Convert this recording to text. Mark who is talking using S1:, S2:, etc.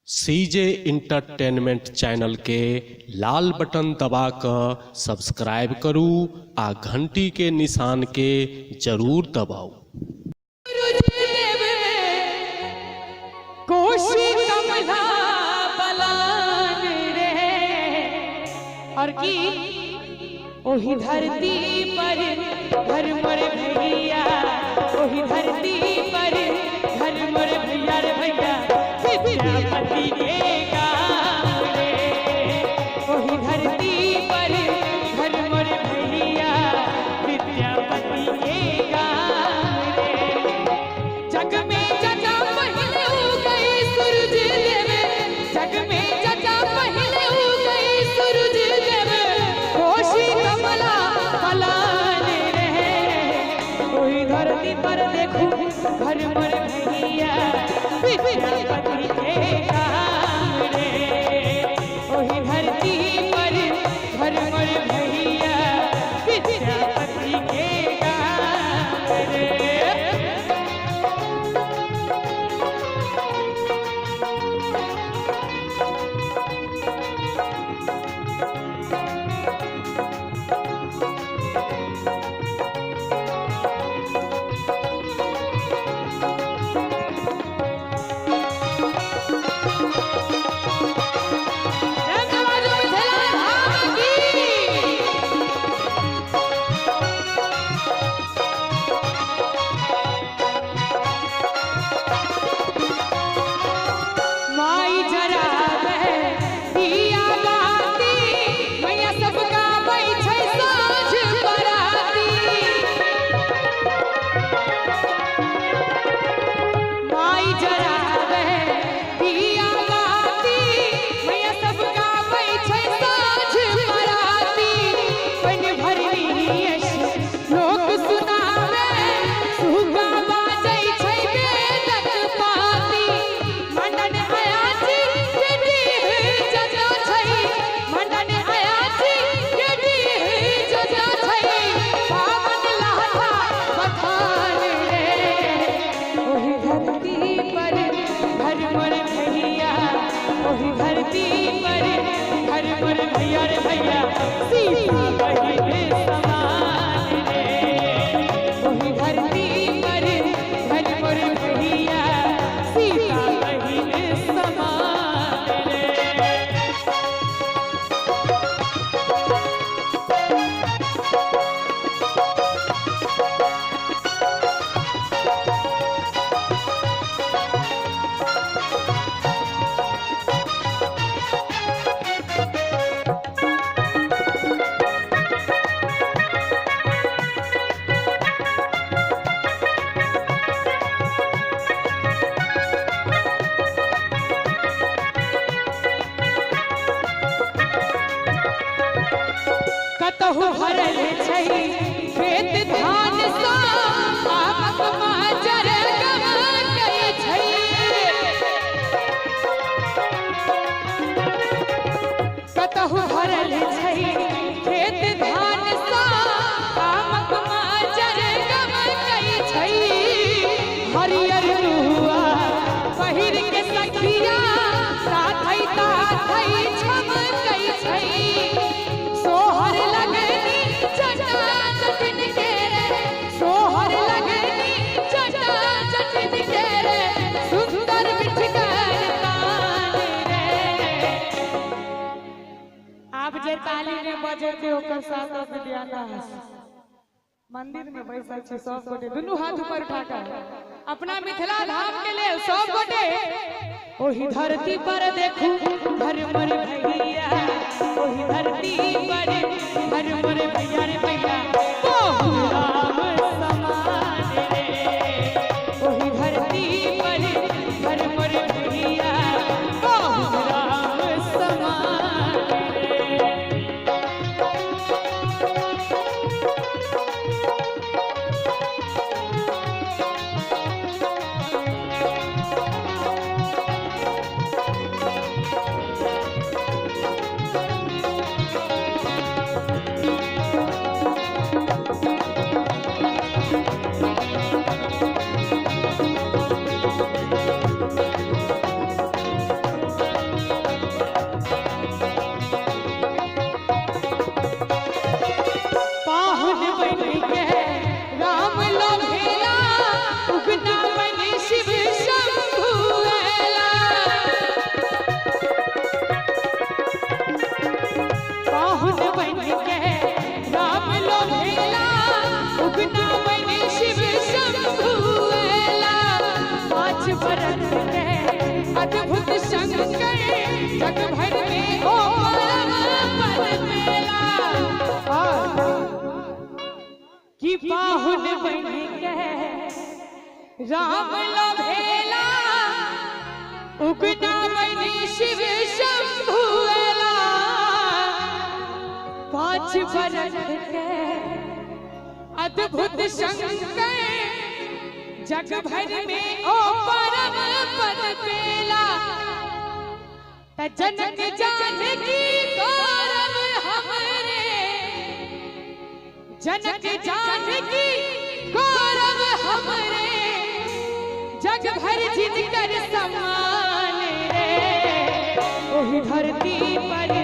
S1: CJ entertainment channel के लाल button दबाकर subscribe करू आ घंटी के निशान के जरूर दबाऊ।
S2: और की ओही धरती पर घर मोर भैया, ओही धरती पर घर मोर भैया रे भैया, विद्यापति के गाँव रे। ओही धरती पर घर मोर भैया, विद्यापति के गाँव रे। जग में जजा पहले उगई सूरज देव, जग में जजा पहले उगई सूरज देव, कोशी कमला पलान रहे। ओही धरती पर देखो घर मोर भैया, विद्यापति के गाँव रे। ओही धरती पर घर मोर भैया, विद्यापति के गाँव रे। कतहु भरल छै खेत धान सा, आमक माजर गमकै छै। कतहु भरल छै खेत धान सा, आमक माजर गमकै छै। हरियर रुआ पहिर के सखिया, साथै ताथै छमकै छै। सोहर लगनी चटा चटन के रे, सोहर लगनी चटा चटन के रे, सुंदर मिठकर तान रे। आप जे ताली में बजे के ओकर साथ दियाना है। मंदिर में बैसल छी सब गोटे, दुनू हाथ ऊपर उठाकर अपना मिथिला धाम के लिए सब गोटे। ओही धरती पर देखू घर मोर भैया, ओही धरती पर घर मोर भैया रे भैया, बहु राम समान रे। ओही धरती पर घर मोर भैया, बहु राम समान रे। अद्भुत शंकर जग भर में ओ परम पद मेला कि पाहुन बन के राम लभेला उगना बनी शिव शंभुएला 5 बरस के अद्भुत शंकर जग भर में ओ परम पद पेला त जनक जानकी गौरव हमरे जनक जानकी गौरव हमरे जग भर जिनकर समान रे ओही धरती पर